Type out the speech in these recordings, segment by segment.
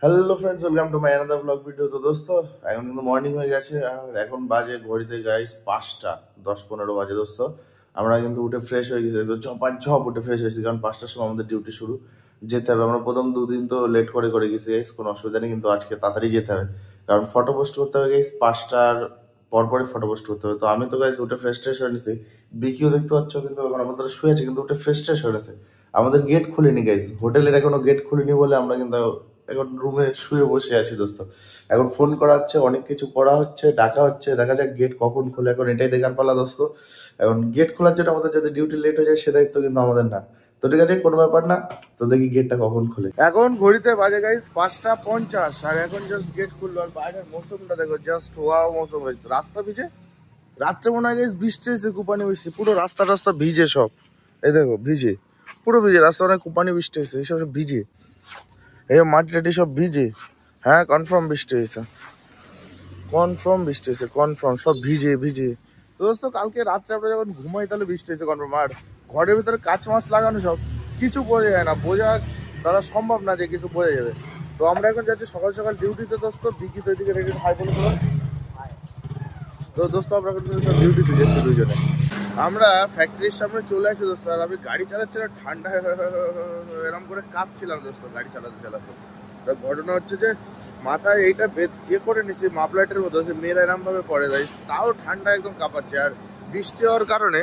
Hello friends, welcome to my another blog video. তো দোস্ত, এখন কিন্তু মর্নিং হয়ে গেছে আর এখন বাজে ঘড়িতে গাইস 5টা 10-15 বাজে দোস্ত। আমরা কিন্তু উঠে ফ্রেশ হয়ে গেছি, তো ঝপ উঠে ফ্রেশ হয়েছি, কারণ 5টার সময় আমাদের ডিউটি শুরু। যেতে হবে। আমরা প্রথম দুদিন তো লেট করে করে গেছি গাইস, কোনো অসুবিধা নেই, কিন্তু আজকে তাড়াতাড়ি যেতে হবে, কারণ ফটো পোস্ট করতে হবে গাইস। 5টার পরপরই ফটো পোস্ট করতে হবে। তো আমি তো গাইস উঠে ফ্রেশ ট্রেশ হয়ে নিছি। বিকিও দেখতে পাচ্ছ কিন্তু এখন আমাদের শুয়ে আছে, কিন্তু উঠে ফ্রেশ ট্রেশ হয়ে নিছে। আমাদের গেট খুলেনি গাইস, হোটেলের এখনো গেট খুলেনি বলে আমরা কিন্তু এখন রুমে শুয়ে বসে আছি দোস্ত। এখন ফোন করা হচ্ছে, অনেক কিছু করা হচ্ছে, ডাকা হচ্ছে, দেখা যাক গেট কখন খোলে, এখন এটাই দেখার পালা দোস্ত। এখন গেট খোলার জন্য আমাদের যদি ডিউটি লেট হয়ে যায়, সে দায়িত্ব কিন্তু আমাদের না। তো ঠিক আছে, কোনো ব্যাপার না। তো দেখি গেটটা কখন খুলে। এখন ঘড়িতে বাজে গাইস 5টা 50, আর এখন জাস্ট গেট খুললো। আর বাইরের মৌসুমটা দেখো, জাস্ট ওয়াও মৌসুম হয়েছে। রাস্তা ভিজে, রাত্রে মনে হয় গাইস বৃষ্টি এসে, কুপানি বৃষ্টি, পুরো রাস্তা রাস্তা ভিজে সব। এই দেখো ভিজে, পুরো ভিজে রাস্তা, অনেক কুপানি বৃষ্টি হয়েছে, এইসব সব ভিজে। এই মাটি টাটি সব ভিজে। হ্যাঁ, কনফার্ম বৃষ্টি হয়েছে, কনফার্ম বৃষ্টি হয়েছে, কনফার্ম সব ভিজে ভিজে। তো দোস্ত, কালকে রাত্রে আমরা যখন ঘুমাই তাহলে বৃষ্টি হয়েছে কনফার্ম। আর ঘরের ভিতরে কাঁচ মাছ লাগানো, সব কিছু বোঝা যায় না, বোঝা দ্বারা সম্ভব না যে কিছু বোঝা যাবে। তো আমরা এখন যাচ্ছি সকাল সকাল ডিউটিতে দোস্ত। বিকি তো এদিকে রেডি, হাই বলে তোরা। তো দোস্ত, আমরা কিন্তু সব ডিউটিতে যাচ্ছি দুজনে। আমরা ফ্যাক্টরির সামনে চলে আসি দোস্ত। আর আমি গাড়ি চালাচ্ছিলাম, ঠান্ডা এরকম করে কাঁপছিলাম দোস্ত গাড়ি চালাতে চালাতে। তো ঘটনা হচ্ছে যে মাথায় এইটা ইয়ে করে নিছি মাফলাইটের মতো, মেয়েরা এরম ভাবে পড়ে যায়, তাও ঠান্ডা একদম কাঁপাচ্ছে। আর বৃষ্টি হওয়ার কারণে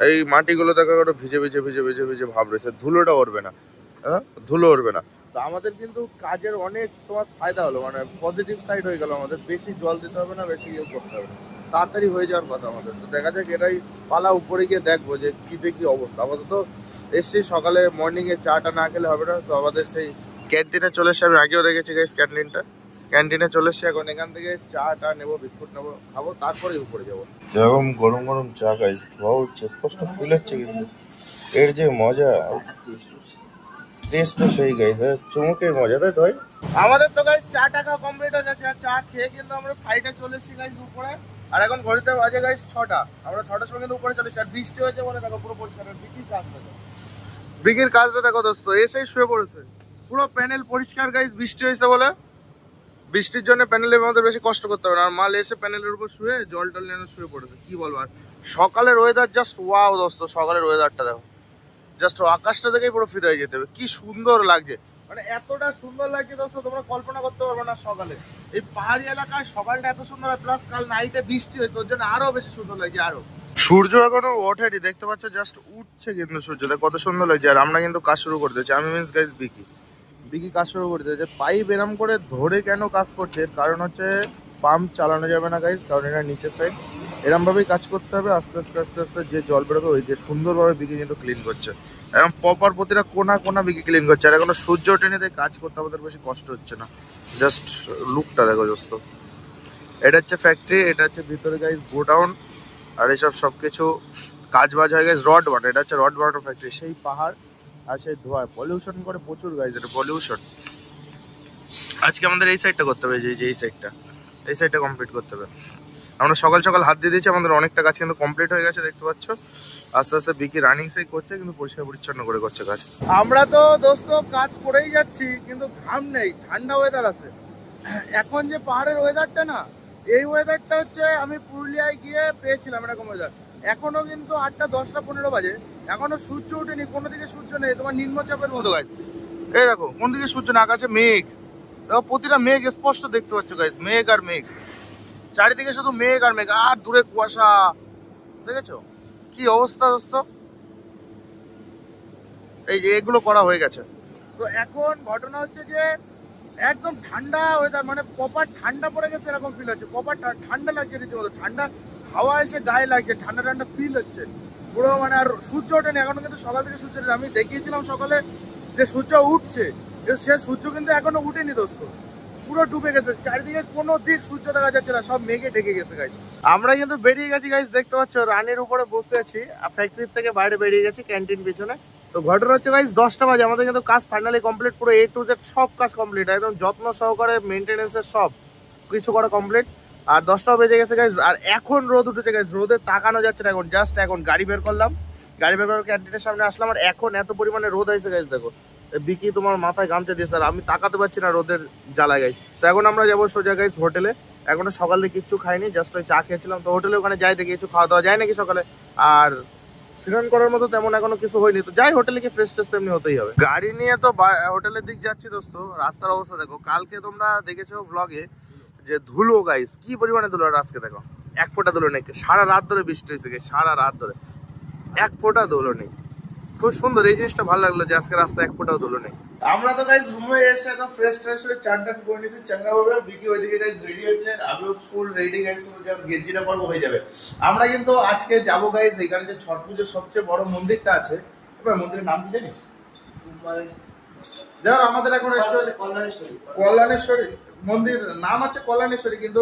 এই মাটিগুলো দেখা গেলো ভিজে ভিজে ভিজে ভিজে ভিজে ভাব রয়েছে, ধুলোটা উঠবে না। হ্যাঁ, ধুলো উঠবে না। তো আমাদের কিন্তু কাজের অনেক তোমার ফায়দা হলো, মানে পজিটিভ সাইড হয়ে গেল। আমাদের বেশি জল দিতে হবে না, বেশি ইয়ে করতে হবে না, তাড়াতাড়ি হয়ে যাওয়ার কথা আমাদের। তো দেখা যাক, এটাই পালা, উপরে গিয়ে দেখবো যে কি দেখি অবস্থা। আপাতত এসছি, সকালে মর্নিংয়ে চাটা না খেলে হবে না। তো আমাদের সেই ক্যান্টিনে চলে এসছি, আমি আগেও দেখেছি গাইস ক্যান্টিনটা। ক্যান্টিনে চলে এসছি, এখন এখান থেকে চাটা নেবো, বিস্কুট নেবো, খাবো, তারপরে উপরে যাবো। যেরকম গরম গরম চা গাইস, ধোয়া উঠছে, স্পষ্ট ফিল হচ্ছে, কিন্তু এর যে মজা, টেস্টও সেই গাইস, চুমুকে মজা, তাই তো ভাই। আমাদের তো গাইস চা টাকা কমপ্লিট হয়ে গেছে, আর চা খেয়ে কিন্তু আমরা সাইডে চলে এসেছি গাইস উপরে। আর এখন ঘড়িতে বাজে গাইস 6টা, আমরা 6টার সময় কিন্তু উপরে চলে এসেছি। আর বৃষ্টি হয়েছে বলে দেখো পুরো পরিষ্কার। বিকির কাজ দেখো, বিকির কাজটা দেখো দোস্ত, এসেই শুয়ে পড়েছে, পুরো প্যানেল পরিষ্কার গাইস। বৃষ্টি হয়েছে বলে, বৃষ্টির জন্য প্যানেলে আমাদের বেশি কষ্ট করতে হবে না। আর মাল এসে প্যানেলের উপর শুয়ে জল টল নিয়ে শুয়ে পড়েছে, কি বলবো। আর সকালের ওয়েদার জাস্ট ওয়াও দোস্ত, সকালের ওয়েদারটা দেখো, জাস্ট আকাশটা দেখেই পুরো ফিদা হয়ে যেতে হবে, কি সুন্দর লাগছে। মানে এতটা সুন্দর লাগছে দোস্ত, তোমরা কল্পনা করতে পারবে না। সকালে এই পাহাড়ি এলাকায় সকালটা এত সুন্দর হয়, প্লাস কাল নাইটে বৃষ্টি হয়েছে, ওর জন্য আরো বেশি সুন্দর লাগছে। আরো সূর্য এখনো ওঠেনি, দেখতে পাচ্ছ, জাস্ট উঠছে কিন্তু সূর্যটা, কত সুন্দর লাগছে। আর আমরা কিন্তু কাজ শুরু করে দিয়েছি, আমি মিন্স গাইস বিকি। বিকি কাজ শুরু করে দিয়েছে। পাইপ এরম করে ধরে কেন কাজ করছে, কারণ হচ্ছে পাম্প চালানো যাবে না গাইস, কারণ এটা নিচের সাইড। এরম ভাবেই কাজ করতে হবে, আস্তে আস্তে আস্তে আস্তে যে জল বেরোবে ওই যে সুন্দরভাবে বিকি কিন্তু ক্লিন করছে। এবং প্রপার প্রতিটা কোনা কোনা বিকি ক্লিন করছে। আর এখনো সূর্য ওঠেনি, তাই কাজ করতে আমাদের বেশি কষ্ট হচ্ছে না। জাস্ট লুকটা দেখো দোস্ত। এটা হচ্ছে ফ্যাক্টরি, এটা হচ্ছে ভিতরে গাইস গোডাউন। আর এইসব সবকিছু কাজ বাজ হয়ে গেছে। রড বাটার, এটা হচ্ছে রড বাটার ফ্যাক্টরি। সেই পাহাড় আর সেই ধোঁয়া, পলিউশন করে প্রচুর গাইস, এটা পলিউশন। আজকে আমাদের এই সাইডটা করতে হবে, যে এই সাইডটা, এই সাইডটা কমপ্লিট করতে হবে। আমরা সকাল সকাল হাত দিয়ে দিয়েছি, আমাদের অনেকটা কাজ কিন্তু কমপ্লিট হয়ে গেছে, দেখতে পাচ্ছ। আস্তে আস্তে বিকি রানিং সাই করছে, কিন্তু পরিষ্কার পরিচ্ছন্ন করে করছে কাজ। আমরা তো দোস্ত কাজ করেই যাচ্ছি, কিন্তু ঘাম নেই, ঠান্ডা ওয়েদার আছে। এখন যে পাহাড়ের ওয়েদারটা না, এই ওয়েদারটা হচ্ছে আমি পুরুলিয়ায় গিয়ে পেয়েছিলাম এরকম ওয়েদার। এখনো কিন্তু 8টা 10টা 15 বাজে, এখনো সূর্য ওঠেনি, কোনো দিকে সূর্য নেই, তোমার নিম্নচাপের মতো গাছ। এই দেখো কোন দিকে সূর্য না, আকাশে মেঘ দেখো, প্রতিটা মেঘ স্পষ্ট দেখতে পাচ্ছ গাইস, মেঘ আর মেঘ, চারিদিকে শুধু মেঘ আর মেঘ, আর দূরে কুয়াশা, দেখেছো কি অবস্থা দোস্ত। এই যে এগুলো করা হয়ে গেছে। তো এখন ঘটনা হচ্ছে যে একদম ঠান্ডা ওয়েদার, মানে প্রপার ঠান্ডা পড়ে গেছে এরকম ফিল হচ্ছে, প্রপার ঠান্ডা লাগছে রীতিমতো, ঠান্ডা হাওয়া এসে গায়ে লাগছে, ঠান্ডা ঠান্ডা ফিল হচ্ছে পুরো। মানে আর সূর্য ওঠেনি এখনো, কিন্তু সকাল থেকে সূর্য ওঠেনি। আমি দেখিয়েছিলাম সকালে যে সূর্য উঠছে, সে সূর্য কিন্তু এখনো উঠেনি দোস্ত, পুরো ডুবে গেছে, চারিদিকে কোনো দিক সূর্য দেখা যাচ্ছে না, সব মেঘে ঢেকে গেছে গাইস। আমরা কিন্তু বেরিয়ে গেছি গাইস, দেখতে পাচ্ছ রানের উপরে বসে আছি, ফ্যাক্টরি থেকে বাইরে বেরিয়ে গেছি ক্যান্টিন পিছনে। তো ঘটনা হচ্ছে গাইস 10টা বাজে, আমাদের কিন্তু কাজ ফাইনালি কমপ্লিট, পুরো A to Z সব কাজ কমপ্লিট, একদম যত্ন সহকারে মেনটেনেন্সের সব কিছু করা কমপ্লিট। আর 10টাও বেজে গেছে গাইস, আর এখন রোদ উঠেছে গাইস, রোদে তাকানো যাচ্ছে না। এখন জাস্ট এখন গাড়ি বের করলাম, গাড়ি বের করে ক্যান্টিনের সামনে আসলাম, আর এখন এত পরিমাণে রোদ হয়েছে গাইস দেখো, বিকি তোমার মাথায় গামছা দিয়েছে আর আমি তাকাতে পারছি না রোদের জ্বালা গাই। তো এখন আমরা যাবো সোজা গাইস হোটেলে। এখনো সকালে কিচ্ছু খাইনি, জাস্ট ওই চা খেয়েছিলাম। তো হোটেলে ওখানে যাই দেখি কিছু খাওয়া দাওয়া যায় নাকি সকালে। আর স্নান করার মতো তেমন এখনো কিছু হয়নি, তো যাই হোটেলে কি ফ্রেশ টেস্ট তেমনি হতেই হবে। গাড়ি নিয়ে তো হোটেলের দিক যাচ্ছি দোস্ত। রাস্তার অবস্থা দেখো, কালকে তোমরা দেখেছো ব্লগে যে ধুলো গাইস, কি পরিমাণে ধুলো। আর আজকে দেখো এক ফোঁটা ধুলো নেই। সারা রাত ধরে বৃষ্টি হয়েছে, সারা রাত ধরে এক ফোঁটা ধুলো নেই। খুব সুন্দর, এই জিনিসটা ভালো লাগলো যে আজকে রাস্তায় এক ফোঁটাও ধুলো নেই। আমরা তো গাইস রুমে এসে একদম ফ্রেশ ট্রেশ হয়ে চান টান করে নিয়েছি চাঙ্গা ভাবে। বিকি ওইদিকে গাইস রেডি হচ্ছে, আমিও ফুল রেডি গাইস, জাস্ট গেঞ্জিটা পরবো হয়ে যাবে। আমরা কিন্তু আজকে যাবো গাইস এখানে যে ছট পুজোর সবচেয়ে বড় মন্দিরটা আছে। এবার মন্দিরের নাম কি জানিস? দেখো আমাদের এখন অ্যাকচুয়ালি কল্যাণেশ্বরী মন্দির নাম আছে, কল্যাণেশ্বরী কিন্তু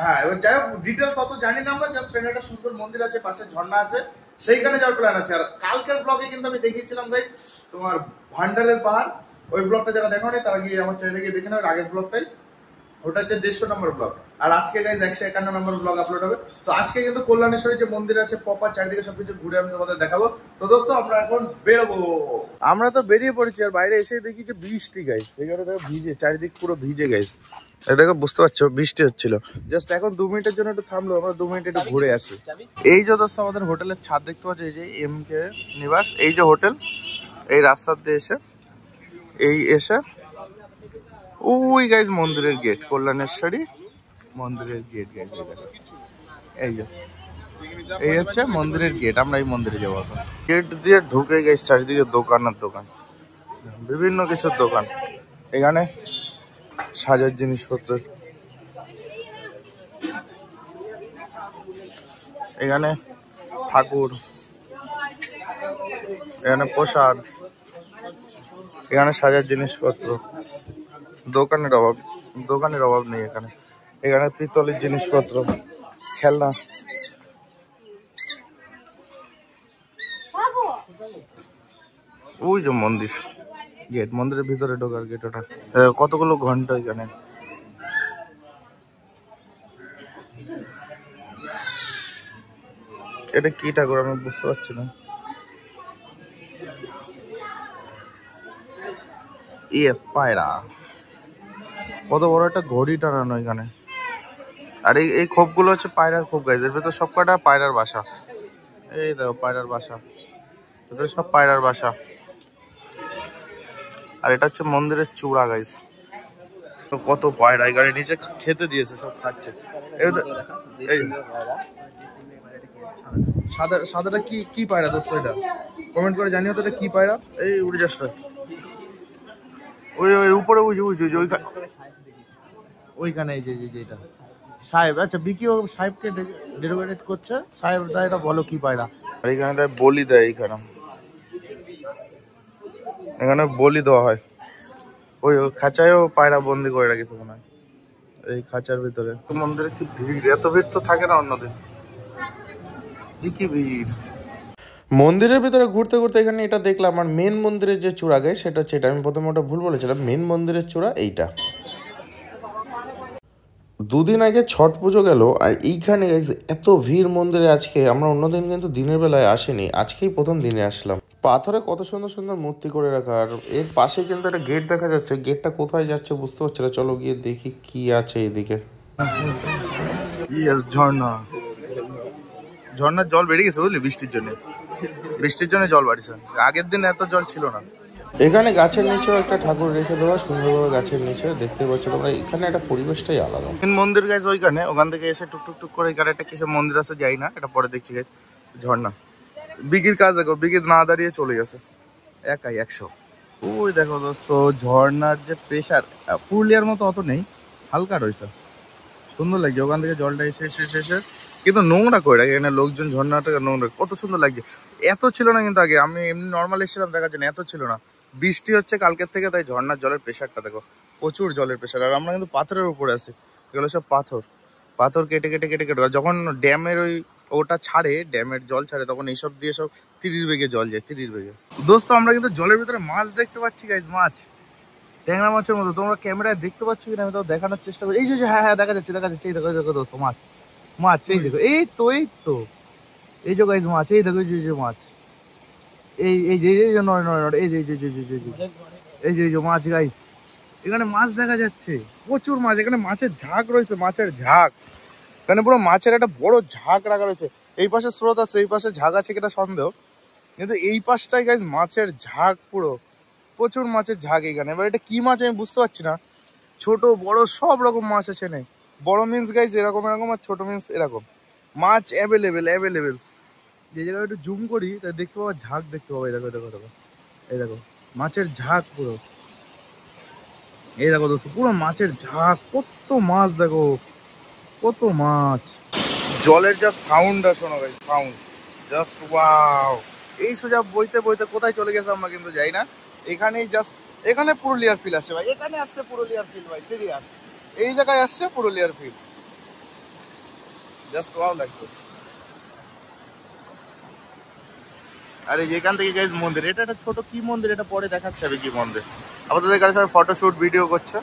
হ্যাঁ। এবার যাই হোক ডিটেলস অত জানি না আমরা, জাস্ট ট্রেনে একটা সুন্দর মন্দির আছে, পাশে ঝর্ণা আছে, সেইখানে যাওয়ার প্ল্যান আছে। আর কালকের ব্লগে কিন্তু আমি দেখিয়েছিলাম গাইস তোমার ভান্ডারের পাহাড়। ওই ব্লগটা যারা দেখো নি তারা গিয়ে আমার চ্যানেলে গিয়ে দেখে নেবে, আগের ব্লগটাই। ওটা হচ্ছে 150 নম্বর ব্লগ। আর আজকে গাইস 151 নম্বর ব্লগ আপলোড হবে। তো আজকে কিন্তু কল্যাণেশ্বরী যে মন্দির আছে প্রপার চারিদিকে সবকিছু ঘুরে আমি তোমাদের দেখাবো। তো দোস্ত আমরা এখন বেরোবো। আমরা তো বেরিয়ে পড়েছি, আর বাইরে এসে দেখি যে বৃষ্টি গাইস। এখানে দেখো ভিজে, চারিদিক পুরো ভিজে গাইস। দেখো বুঝতে পারছো বৃষ্টি হচ্ছিল। জাস্ট এখন 2 মিনিটের জন্য একটু থামলো, আমরা 2 মিনিট একটু ঘুরে আসি। এই যে দোস্ত আমাদের হোটেলের ছাদ দেখতে পাচ্ছ, এই যে MK নিবাস, এই যে হোটেল। এই রাস্তার দিয়ে এসে এই এসে ওই গাইজ মন্দিরের গেট, কল্যাণেশ্বরী মন্দিরের গেট গাইজ। এই যে এই হচ্ছে মন্দিরের গেট, আমরা এই মন্দিরে যাবো এখন। গেট দিয়ে ঢুকে গাইজ চারিদিকে দোকান আর দোকান, বিভিন্ন কিছুর দোকান। এখানে সাজার জিনিসপত্র, এখানে ঠাকুর, এখানে প্রসাদ, এখানে সাজার জিনিসপত্র। দোকানের অভাব নেই এখানে। এখানে পিতলের জিনিসপত্র, খেলনা। ওই যে মন্দির গেট, মন্দিরের ভিতরে ঢোকার গেট ওটা। কতগুলো ঘন্টা এখানে। এটা কি ঠাকুর আমি বুঝতে পারছি না। ইয়েস পায়রা, কত বড় একটা ঘড়ি টানানো এখানে। আর এই খোপগুলো হচ্ছে পায়রার খোপ গাইজ। এর ভেতর সব কটা পায়রার বাসা। এই দেখো পায়রার বাসা, এটা সব পায়রার বাসা। আর এটা হচ্ছে মন্দিরের চূড়া গাইজ। কত পায়রা এখানে নিচে খেতে দিয়েছে, সব খাচ্ছে। এই সাদাটা কি কি পায়রা দোস্ত? এটা কমেন্ট করে জানিও তো এটা কি পায়রা। এই উড়ে যাস, ওই ওই উপরে বুঝি বুঝি ওইখানে এই যে যেটা সাহেব। আচ্ছা বিকি ও সাহেবকে ডেডিকেট করছে, সাহেব দা এটা বলো কি পায়রা। আর এখানে তাই বলি দেয়, এখানে বলি দেওয়া হয়। ওই খাঁচায়ও পায়রা বন্দি করে রাখিছে মনে হয়, এই খাঁচার ভিতরে। মন্দিরে কি ভিড়, এত ভিড় তো থাকে না অন্যদিন, কি ভিড়। মন্দিরের ভিতরে ঘুরতে ঘুরতে এখানে এটা দেখলাম। আর মেন মন্দিরের যে চূড়া গায়ে সেটা হচ্ছে এটা। আমি প্রথমে ওটা ভুল বলেছিলাম, মেন মন্দিরের চূড়া এইটা। দুদিন আগে ছট পুজো গেল, আর এইখানে এত ভিড় মন্দিরে আজকে। আমরা অন্যদিন কিন্তু দিনের বেলায় আসিনি, আজকেই প্রথম দিনে আসলাম। পাথরে কত সুন্দর সুন্দর মূর্তি করে রাখা। আর এর পাশে কিন্তু একটা গেট দেখা যাচ্ছে, গেটটা কোথায় যাচ্ছে বুঝতে পারছি না। চলো গিয়ে দেখি কি আছে এদিকে। ঝর্ণা, ঝর্ণার জল বেড়ে গেছে বুঝলি, বৃষ্টির জন্য জল বাড়িছে। আগের দিন এত জল ছিল না। এখানে গাছের নিচেও একটা ঠাকুর রেখে দেওয়া সুন্দরভাবে, গাছের নিচে দেখতে পাচ্ছ তোমরা। এখানে একটা পরিবেশটাই আলাদা। মন্দির গাছ ওইখানে, ওখান থেকে এসে টুক টুক করে এখানে একটা কিসের মন্দির আছে যাই না, এটা পরে দেখছি গাছ। ঝর্ণা, বিকির কাজ দেখো, বিকির না দাঁড়িয়ে চলে গেছে একাই 100। ওই দেখো দোস্ত ঝর্ণার যে প্রেশার পুরুলিয়ার মতো অত নেই, হালকা রয়েছে, সুন্দর লাগছে। ওখান থেকে জলটা এসে এসে এসে কিন্তু নোংরা করে রাখে এখানে লোকজন। ঝর্ণাটা নোংরা, কত সুন্দর লাগছে। এত ছিল না কিন্তু আগে, আমি এমনি নর্মাল এসেছিলাম দেখার জন্য, এত ছিল না। বৃষ্টি হচ্ছে কালকের থেকে, তাই ঝর্ণার জলের প্রেশারটা দেখো, প্রচুর জলের প্রেশার। আর আমরা কিন্তু পাথরের উপরে আছি, এগুলো সব পাথর কেটে কেটে কেটে কেটে। যখন ড্যামের ওটা ছাড়ে, ড্যামের জল ছাড়ে, তখন এইসব দিয়ে সব 30 বেগে জল যায়, 30 বেগে। দোস্ত আমরা কিন্তু জলের ভিতরে মাছ দেখতে পাচ্ছি গাইজ, মাছ ট্যাংরা মাছের মতো। তোমরা ক্যামেরায় দেখতে পাচ্ছ কিনা আমি তো দেখানোর চেষ্টা করি। এই যে হ্যাঁ হ্যাঁ দেখা যাচ্ছে, এই দেখো দেখো দোস্ত মাছ, মাছ এই দেখো, এই তো এই যে গাইজ মাছ, এই দেখো এই যে মাছ। এই যে নয় নয় নয়, এই যে এই যে এই যে এই যে এই যে এই যে মাছ গাইস, এখানে মাছ দেখা যাচ্ছে, প্রচুর মাছ। এখানে মাছের ঝাঁক রয়েছে, মাছের ঝাঁক। এখানে পুরো মাছের একটা বড় ঝাঁক রাখা রয়েছে। এই পাশে স্রোত আছে, এই পাশে ঝাঁক আছে কিনা সন্দেহ, কিন্তু এই পাশটায় গাইস মাছের ঝাঁক পুরো, প্রচুর মাছের ঝাঁক এখানে। এবার এটা কি মাছ আমি বুঝতে পারছি না, ছোট বড় সব রকম মাছ আছে। নেই বড় মিন্স গাইস এরকম এরকম, আর ছোট মিন্স এরকম। মাছ অ্যাভেলেবেল অ্যাভেলেবেল। যে জায়গায় একটু জুম করি তাই দেখতে পাবো ঝাঁক, দেখতে পাবো। এই দেখো দেখো দেখো, এই দেখো মাছের ঝাঁক পুরো। এই দেখো দোস্ত, পুরো মাছের ঝাঁক, কত মাছ দেখো, কত মাছ। জলের যা সাউন্ড শোনো ভাই, সাউন্ড জাস্ট ওয়াও। এই সোজা বইতে বইতে কোথায় চলে গেছে আমরা কিন্তু যাই না। এখানেই জাস্ট, এখানে পুরুলিয়ার ফিল আসছে ভাই, এখানে আসছে পুরুলিয়ার ফিল ভাই, সিরিয়াস। এই জায়গায় আসছে পুরুলিয়ার ফিল, জাস্ট ওয়াও লাগছে। আর এই যেখান থেকে গাইজ মন্দির, এটা একটা ছোট কি মন্দির, এটা পরে দেখাচ্ছে হবে কি মন্দির। আপাতত এখানে সবাই ফটোশুট ভিডিও করছে।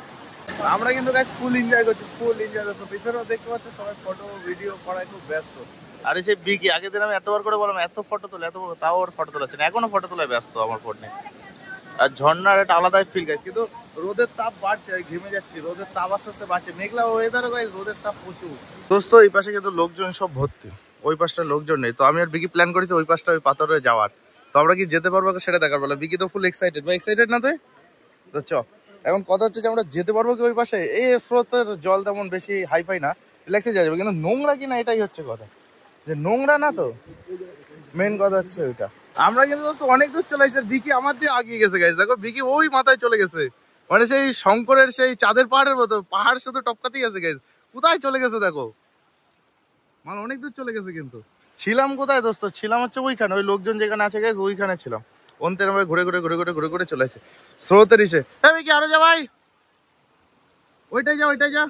আমরা কিন্তু গাইজ ফুল এনজয় করছি, ফুল এনজয় করছি। পিছনেও দেখতে পাচ্ছি সবাই ফটো ভিডিও করায় খুব ব্যস্ত। আরে সেই বিকি, আগের দিন আমি এতবার করে বললাম এত ফটো তোলে এত, তাও ওর ফটো তোলাচ্ছে না, এখনো ফটো তোলায় ব্যস্ত আমার ফোন নিয়ে। আর ঝর্ণার একটা আলাদাই ফিল গাইজ, কিন্তু রোদের তাপ বাড়ছে, ঘেমে যাচ্ছি, রোদের তাপ আস্তে আস্তে বাড়ছে, মেঘলা ওয়েদারও গাইজ, রোদের তাপ প্রচুর। দোস্ত এই পাশে কিন্তু লোকজন সব ভর্তি, ওই পাশটা লোকজন নেই। তো আমি আর বিকি প্ল্যান করেছি ওই পাশটা, ওই পাথরে যাওয়ার। তো আমরা কি যেতে পারবো সেটা দেখার বেলা। বিকি তো ফুল এক্সাইটেড বা এক্সাইটেড না তুই? তো চ, এখন কথা হচ্ছে যে আমরা যেতে পারবো কি ওই পাশে। এই স্রোতের জল তেমন বেশি হাই ফাই না, রিল্যাক্সে যাওয়া যাবে, কিন্তু নোংরা কিনা এটাই হচ্ছে কথা, যে নোংরা না তো, মেন কথা হচ্ছে ওইটা। আমরা কিন্তু দোস্ত অনেক দূর চলে আসছি, বিকি আমার দিয়ে আগিয়ে গেছে গাইস। দেখো বিকি ওই মাথায় চলে গেছে, মানে সেই শঙ্করের সেই চাঁদের পাহাড়ের মতো, পাহাড় শুধু টপকাতেই আছে গাইস। কোথায় চলে গেছে দেখো, মানে অনেক দূর চলে গেছে। কিন্তু ছিলাম কোথায় দোস্ত, ছিলাম হচ্ছে ওইখানে, ওই লোকজন যেখানে আছে গাইস ওইখানে ছিলাম। অন্তের আমরা ঘুরে ঘুরে ঘুরে ঘুরে ঘুরে ঘুরে চলে আসছে স্রোতের ইসে। হ্যাঁ বিকি আরো যা ভাই, ওইটাই যা ওইটাই যা।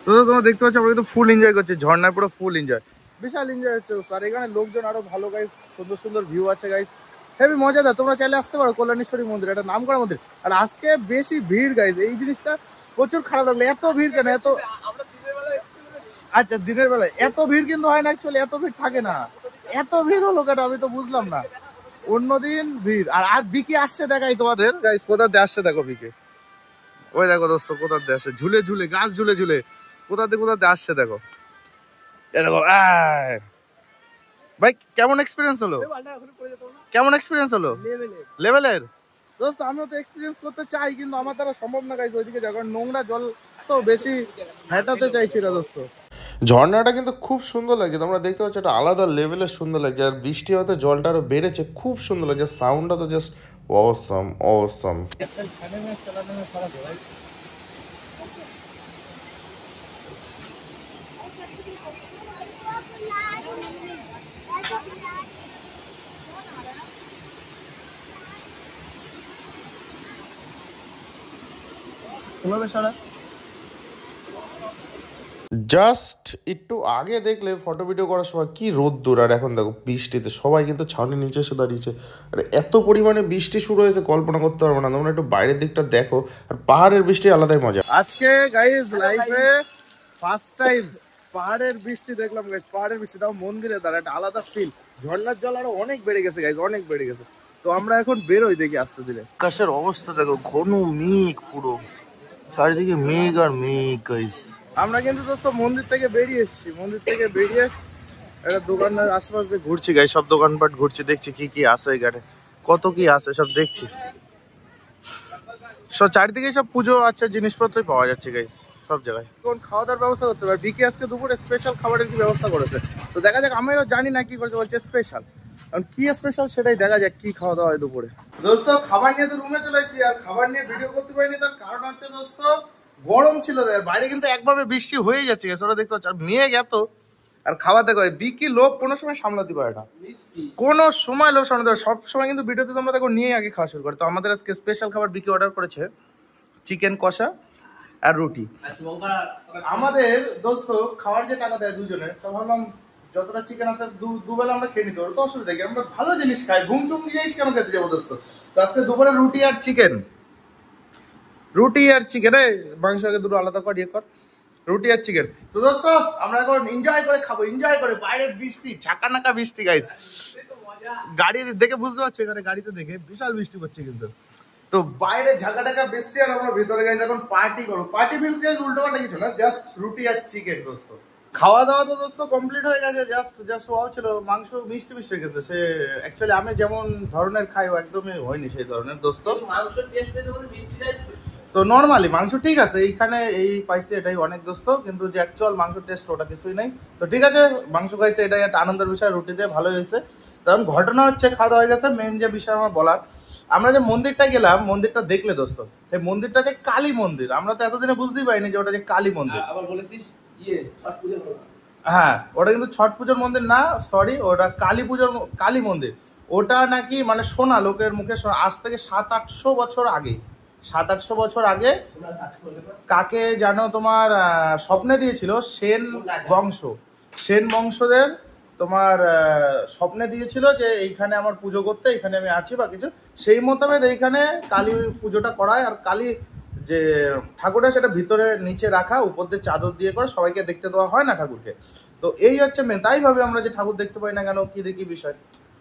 তো তোমরা দেখতে পাচ্ছ আমরা কিন্তু ফুল এনজয় করছি, ঝর্ণায় পুরো ফুল এনজয়, বিশাল এনজয় হচ্ছে। আর এখানে লোকজন আরো ভালো গাইস, সুন্দর সুন্দর ভিউ আছে গাইস, হেভি মজাদার। তোমরা চাইলে আসতে পারো, কল্যাণেশ্বরী মন্দির, এটা নাম করা মন্দির। আর আজকে বেশি ভিড় গাইস, এই জিনিসটা প্রচুর খারাপ লাগলো, এত ভিড় কেন এত। আচ্ছা দিনের বেলায় এত ভিড় কিন্তু হয় না, অ্যাকচুয়ালি এত ভিড় থাকে না। এত ভিড় হলো কেন আমি তো বুঝলাম না, অন্যদিন ভিড়। আর আর বিকি আসছে দেখাই তোমাদের গাইস, কোথা দিয়ে আসছে দেখো বিকি, ওই দেখো দোস্ত কোথা দিয়ে আসছে, ঝুলে ঝুলে, গাছ ঝুলে ঝুলে কোথা দিয়ে আসছে দেখো। এ দেখো ভাই, কেমন এক্সপিরিয়েন্স হলো, কেমন এক্সপিরিয়েন্স হলো? লেভেলের দোস্ত, আমিও তো এক্সপিরিয়েন্স করতে চাই, কিন্তু আমার দ্বারা সম্ভব না গাইজ ওইদিকে যাওয়া, কারণ নোংরা জল তো বেশি হেঁটাতে চাইছি না দোস্ত। ঝর্ণাটা কিন্তু খুব সুন্দর লাগছে, তোমরা দেখতে পাচ্ছ একটা আলাদা লেভেলের সুন্দর লাগছে। আর বৃষ্টি হয়তো জলটা আরো বেড়েছে, খুব সুন্দর লাগছে, সাউন্ডটা তো জাস্ট অসম অসম। জাস্ট একটু আগে দেখলে ফটো ভিডিও করার সময় কি রোদ্দুর, আর এখন দেখো বৃষ্টিতে সবাই কিন্তু ছাউনির নিচে এসে দাঁড়িয়েছে। আর এত পরিমাণে বৃষ্টি শুরু হয়েছে কল্পনা করতে পারবো না। তোমরা একটু বাইরের দিকটা দেখো, আর পাহাড়ের বৃষ্টি আলাদাই মজা। আজকে গাইজ লাইফে ফার্স্ট টাইম পাহাড়ের বৃষ্টি দেখলাম গাইজ, পাহাড়ের বৃষ্টি, তাও মন্দিরে দ্বারা একটা আলাদা ফিল। ঝর্ণার জল আরো অনেক বেড়ে গেছে গাইজ, অনেক বেড়ে গেছে। তো আমরা এখন বেরোই দেখি আস্তে ধীরে। আকাশের অবস্থা দেখো, ঘন মেঘ পুরো, চারিদিকে মেঘ আর মেঘ গাইজ। আমরা কিন্তু দোস্ত মন্দির থেকে বেরিয়ে এসেছি, মন্দির থেকে বেরিয়ে একটা দোকানের আশপাশ দিয়ে ঘুরছি গাইজ, সব দোকানপাট ঘুরছি, দেখছি কি কি আছে এখানে, কত কি আছে সব দেখছি। সব চারিদিকে সব পুজো আচ্ছা জিনিসপত্রই পাওয়া যাচ্ছে গাইস সব জায়গায়। কোন খাওয়া দাওয়ার ব্যবস্থা করতে পারে বিকে, আজকে দুপুরে স্পেশাল খাবারের কি ব্যবস্থা করেছে। তো দেখা যাক, আমিও জানি না কি করেছে, বলছে স্পেশাল, কারণ কি স্পেশাল সেটাই দেখা যাক কি খাওয়া দাওয়া হয় দুপুরে। দোস্ত খাবার নিয়ে তো রুমে চলে এসেছি, আর খাবার নিয়ে ভিডিও করতে পারিনি, তার কারণ হচ্ছে দোস্ত গরম ছিল, বাইরে কিন্তু একভাবে বৃষ্টি হয়ে যাচ্ছে ওরা দেখতে পাচ্ছ, আর মেঘ এত। আর খাওয়া দাওয়া করে বিকি লোক কোনো সময় সামলাতে পারে না, কোনো সময় লোক সামলাতে পারে, সব সময় কিন্তু ভিডিওতে তোমরা দেখো নিয়ে আগে খাওয়া শুরু করে। তো আমাদের আজকে স্পেশাল খাবার বিকি অর্ডার করেছে, চিকেন কষা আর রুটি। আমাদের দোস্ত খাওয়ার যে টাকা দেয় দুজনের, তো ভাবলাম যতটা চিকেন আছে দুবেলা আমরা খেয়ে নিতে পারবো, তো অসুবিধা কি, আমরা ভালো জিনিস খাই, ঘুম চুম জিনিস কেন খেতে যাবো দোস্ত। তো আজকে দুপুরে রুটি আর চিকেন। রুটি আর চিকেন, মাংস আগে দুটো আলাদা কর, ইয়ে কর, রুটি আর চিকেন। তো দোস্ত আমরা এখন এনজয় করে খাবো, এনজয় করে। বাইরের বৃষ্টি, ঝাঁকানাকা বৃষ্টি গাইস, গাড়ির দেখে বুঝতে পারছো, এখানে গাড়িতে দেখে বিশাল বৃষ্টি পড়ছে কিন্তু। তো বাইরে ঝাঁকানাকা বৃষ্টি আর আমরা ভিতরে গাইস এখন পার্টি করবো। পার্টি মিলস গাইস উল্টো পাল্টা কিছু না, জাস্ট রুটি আর চিকেন দোস্ত। খাওয়া দাওয়া তো দোস্ত কমপ্লিট হয়ে গেছে, জাস্ট ওয়াও ছিল। মাংস মিষ্টি মিষ্টি হয়ে গেছে। সে অ্যাকচুয়ালি আমি যেমন ধরনের খাই ও একদমই হয়নি সেই ধরনের দোস্ত। মাংস টেস্ট পেয়েছে বলে মিষ্টিটা তো নর্মালি মাংস ঠিক আছে, এইখানে এই পাইছে এটাই অনেক দোস্ত, কিন্তু যে অ্যাকচুয়াল মাংস টেস্ট ওটা কিছুই নাই। তো ঠিক আছে, মাংস খাইছে এটাই একটা আনন্দের বিষয়, রুটি দিয়ে ভালোই হয়েছে। কারণ ঘটনা হচ্ছে খাওয়া দাওয়া হয়ে গেছে, মেন যে বিষয় আমার বলার, আমরা যে মন্দিরটা গেলাম, মন্দিরটা দেখলে দোস্ত, সেই মন্দিরটা যে কালী মন্দির, আমরা তো এতদিনে বুঝতেই পারিনি যে ওটা যে কালী মন্দির। আবার বলেছিস ছট পুজোর, হ্যাঁ ওটা কিন্তু ছট পুজোর মন্দির না, সরি, ওটা কালী পুজোর কালী মন্দির। ওটা নাকি মানে শোনা লোকের মুখে শোনা, আজ থেকে 700-800 বছর আগে, 700-800 বছর আগে কাকে জানো তোমার স্বপ্নে দিয়েছিল, সেন বংশদের তোমার স্বপ্নে দিয়েছিল যে এইখানে আমার পুজো করতে, এখানে আমি আছি বা কিছু, সেই মোতাবেক এইখানে কালী পুজোটা করায়। আর কালী যে ঠাকুরটা সেটা ভিতরে নিচে রাখা, উপর দিয়ে চাদর দিয়ে করে, সবাইকে দেখতে দেওয়া হয় না ঠাকুরকে। তো এই হচ্ছে মেন, তাই ভাবে আমরা যে ঠাকুর দেখতে পাই না কেন, কি দেখি বিষয়।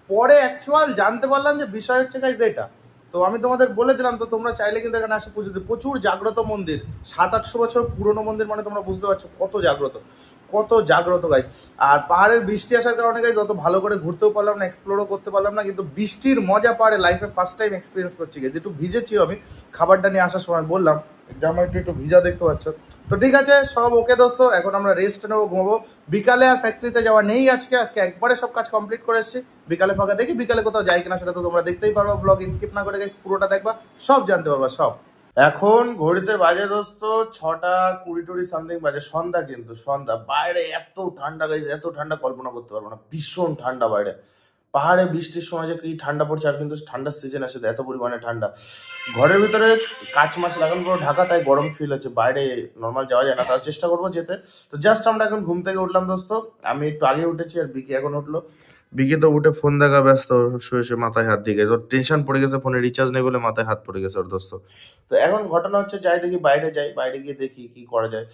পরে অ্যাকচুয়াল জানতে পারলাম যে বিষয় হচ্ছে গাইজ এটা। তো আমি তোমাদের বলে দিলাম, তো তোমরা চাইলে কিন্তু এখানে আসে পুজো দিতে। প্রচুর জাগ্রত মন্দির, 700-800 বছর পুরনো মন্দির, মানে তোমরা বুঝতে পারছো কত জাগ্রত, কত জাগ্রত গাইজ। আর পাহাড়ের বৃষ্টি আসার কারণে গাইজ অত ভালো করে ঘুরতেও পারলাম না, এক্সপ্লোরও করতে পারলাম না, কিন্তু বৃষ্টির মজা পাহাড়ে লাইফে ফার্স্ট টাইম এক্সপিরিয়েন্স করছি গাইজ। একটু ভিজেছি আমি খাবারটা নিয়ে আসার সময়, বললাম জামা একটু ভিজা দেখতে পাচ্ছ। তো ঠিক আছে, সব ওকে দোস্ত, এখন আমরা রেস্ট নেবো, ঘুমাবো। বিকালে আর ফ্যাক্টরিতে যাওয়া নেই আজকে একবারে সব কাজ কমপ্লিট করে এসেছি। বিকালে ফাঁকা দেখি, বিকালে কোথাও যাই কিনা সেটা তো তোমরা দেখতেই পারবা, ব্লগ স্কিপ না করে গাইস পুরোটা দেখবা, সব জানতে পারবা সব। এখন ঘড়িতে বাজে দোস্ত 6:20 সামথিং বাজে, সন্ধ্যা, কিন্তু সন্ধ্যা। বাইরে এত ঠান্ডা গাইস, এত ঠান্ডা কল্পনা করতে পারবো না, ভীষণ ঠান্ডা বাইরে। পাহাড়ে বৃষ্টির সময় যে কি ঠান্ডা পড়ছে, আর কিন্তু ঠান্ডার সিজন আসে এত পরিমাণে ঠান্ডা। ঘরের ভিতরে কাঁচ মাছ লাগানো পুরো ঢাকা, তাই গরম ফিল হচ্ছে, বাইরে নর্মাল যাওয়া যায় না, তার চেষ্টা করবো যেতে। তো জাস্ট আমরা এখন ঘুম থেকে উঠলাম দোস্ত, আমি একটু আগে উঠেছি আর বিকি এখন উঠলো। বিকি তো উঠে ফোন দেখা ব্যস্ত, শুয়ে শুয়ে মাথায় হাত দিয়ে গেছে, ওর টেনশন পড়ে গেছে, ফোনে রিচার্জ নেই বলে মাথায় হাত পড়ে গেছে ওর দোস্ত। তো এখন ঘটনা হচ্ছে যাই দেখি, বাইরে গিয়ে দেখি কি করা যায়।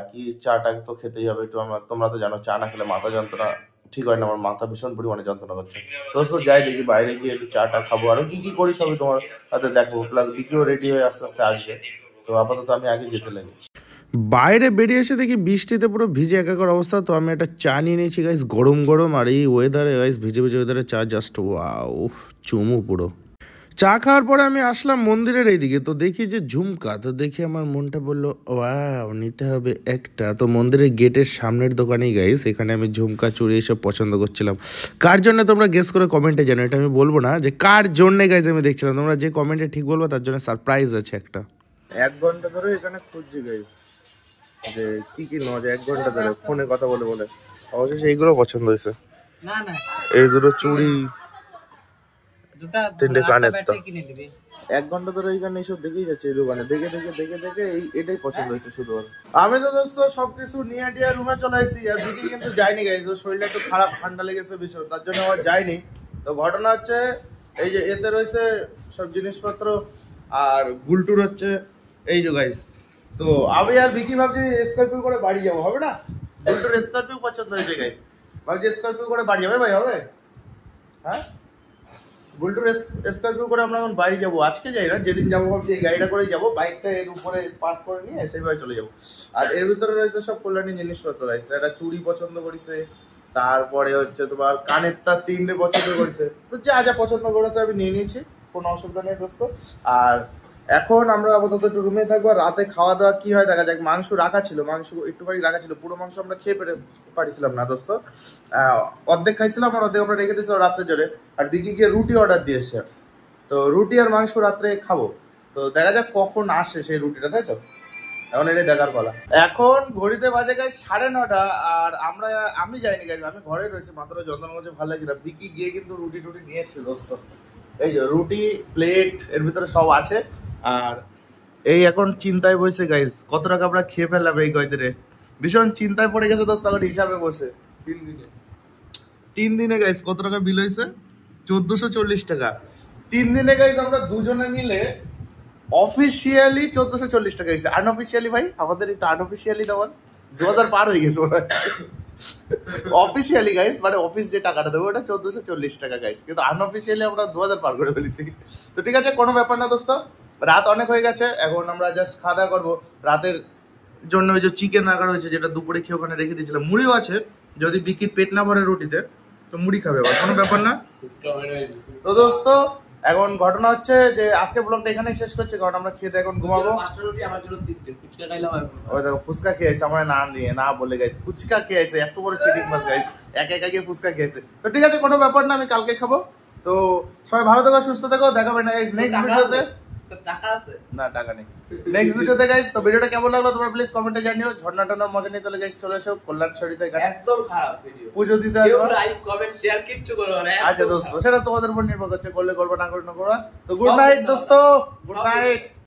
কি চাটা তো খেতেই হবে একটু, তোমরা তো জানো চা না খেলে মাথা যন্ত্রণা ঠিক হয় না, আমার মাথা ভীষণ পরিমাণে যন্ত্রণা করছে দোস্ত। যাই দেখি বাইরে গিয়ে একটু চাটা খাবো, আরো কি কি করি সবই তোমার সাথে দেখো, প্লাস বিকিও রেডি হয়ে আস্তে আস্তে আসবে। তো আপাতত আমি আগে যেতে লাগি। বাইরে বেরিয়ে এসে দেখি বৃষ্টিতে পুরো ভিজে একাকার অবস্থা। তো আমি একটা চা নিয়ে নিয়েছি গাইস, গরম গরম, আর এই ওয়েদারে গাইস, ভিজে ভিজে ওয়েদারে চা জাস্ট ওয়াও, চুমু পুরো। চা খাওয়ার পরে আমি আসলাম মন্দিরের এইদিকে, তো দেখি যে ঝুমকা, তো দেখি আমার মনটা বললো ওয়াও নিতে হবে একটা। তো মন্দিরের গেটের সামনের দোকানেই গাইস, এখানে আমি ঝুমকা চুড়ি এসব পছন্দ করছিলাম। কার জন্য তোমরা গেস করে কমেন্টে জানো, এটা আমি বলবো না যে কার জন্যে গাইস আমি দেখছিলাম, তোমরা যে কমেন্টে ঠিক বলবো তার জন্য সারপ্রাইজ আছে একটা। 1 ঘন্টা ধরে এখানে খুঁজছি গাইস যে কি কি নেওয়া যায়, 1 ঘন্টা ধরে ফোনে কথা বলে বলে অবশেষে এইগুলো পছন্দ হয়েছে। এই দুটো চুড়ি, 3টে কানের, তো 1 ঘন্টা ধরে এইখানে এইসব দেখেই যাচ্ছে, এই দোকানে দেখে এটাই পছন্দ হয়েছে শুধু। আমি তো দোস্ত সবকিছু নিয়ে টিয়ে রুমে চলে আসছি, আর বিকি কিন্তু যায়নি গাইস, ওর শরীরটা একটু খারাপ, ঠান্ডা লেগেছে ভীষণ, তার জন্য আমার যায়নি। তো ঘটনা হচ্ছে এই যে এতে রয়েছে সব জিনিসপত্র, আর গুলটুর হচ্ছে এই যে গাইস। তো আমি আর বিকি ভাবছি স্করপিও করে বাড়ি যাবো, হবে না? গুলটুর স্করপিও পছন্দ হয়েছে গাইস, ভাবছি স্করপিও করে বাড়ি যাবে, ভাই হবে? হ্যাঁ, বুলটুর স্করপিও করে আমরা এখন বাড়ি যাবো, আজকে যাই না, যেদিন যাবো ভাবছি এই গাড়িটা করেই যাবো, বাইকটা এর উপরে পার্ক করে নিয়ে সেইভাবে চলে যাবো। আর এর ভিতরে রয়েছে সব কল্যাণী জিনিসপত্র রয়েছে, একটা চুড়ি পছন্দ করেছে, তারপরে হচ্ছে তোমার কানের তার 3টে পছন্দ করেছে, তো যা যা পছন্দ করেছে আমি নিয়ে নিয়েছি, কোনো অসুবিধা নেই দোস্ত। আর এখন আমরা আপাতত একটু রুমে থাকবো, রাতে খাওয়া দাওয়া কি হয় দেখা যাক। মাংস রাখা ছিল, মাংস একটুখানি রাখা ছিল, পুরো মাংস আমরা খেয়ে পারিছিলাম না দোস্ত, অর্ধেক খাইছিলাম আর অর্ধেক আমরা রেখে দিয়েছিলাম রাত্রে জোরে। আর দিকে গিয়ে রুটি অর্ডার দিয়ে এসছে, তো রুটি আর মাংস রাত্রে খাবো, তো দেখা যাক কখন আসে সেই রুটিটা, তাই তো এখন এটাই দেখার পালা। এখন ঘড়িতে বাজে গাইস 9:30, আর আমি যাইনি গাইস, আমি ঘরে রয়েছি, মাত্র যন্ত্রণা করছে, ভালো লাগছে না। বিকি গিয়ে কিন্তু রুটি নিয়ে এসছে দোস্ত, এই যে রুটি প্লেট এর ভিতরে সব আছে। আর এই এখন চিন্তায় বসে গাইস, কত টাকা আমরা খেয়ে ফেললাম এই কয়দিনে, ভীষণ চিন্তায় পড়ে গেছে দোস্ত। এখন হিসাবে বসে 3 দিনে গাইস কত টাকা বিল হয়েছে, 1440 টাকা 3 দিনে গাইস। আমরা দুজনে মিলে অফিসিয়ালি 1440 টাকা গেছে, আনঅফিসিয়ালি ভাই আমাদের একটু আনঅফিসিয়ালি ডবল 2000 পার হয়ে গেছে ওরা। অফিসিয়ালি গাইস মানে অফিস যে টাকাটা দেবো ওটা 1440 টাকা গাইস, কিন্তু আনঅফিসিয়ালি আমরা 2000 পার করে ফেলেছি। তো ঠিক আছে, কোনো ব্যাপার না দোস্ত, রাত অনেক হয়ে গেছে, এখন আমরা জাস্ট খাওয়া দাওয়া করবো। রাতের জন্য ওই যে চিকেন রাখা রয়েছে, যেটা দুপুরে খেয়ে ওখানে রেখে দিয়েছিলাম, মুড়িও আছে, যদি বিকির পেট না ভরে রুটিতে তো মুড়ি খাবে, আবার কোনো ব্যাপার না। তো দোস্ত এখন ঘটনা হচ্ছে যে আজকে ব্লগটা এখানেই শেষ করছি, কারণ আমরা খেতে এখন ঘুমাবো। ওই দেখো ফুচকা খেয়েছে, আমার না নিয়ে না বলে গাইছে ফুচকা খেয়েছে, এত বড় চিটিং মাছ গাইস, একা একা গিয়ে ফুচকা খেয়েছে। তো ঠিক আছে, কোনো ব্যাপার না, আমি কালকে খাবো। তো সবাই ভালো থেকো, সুস্থ থেকো, দেখা হবে না গাইস নেক্সট ভিডিওতে। না টাকা নেই নেক্সট ভিডিওতে গাইস। তো ভিডিওটা কেমন লাগলো তোমরা প্লিজ কমেন্টে জানিও। ঝর্ণা টর্নার মজা নিতে হলে গাইস চলে এসো কল্যাণছড়িতে, একদম খারাপ ভিডিও, পুজো দিতে কেউ আসবো। লাইক কমেন্ট শেয়ার কিচ্ছু করবে না। আচ্ছা দোস্ত, সেটা তোমাদের উপর নির্ভর করছে, করলে করবো না করলে না করবো। তো গুড নাইট দোস্ত, গুড নাইট।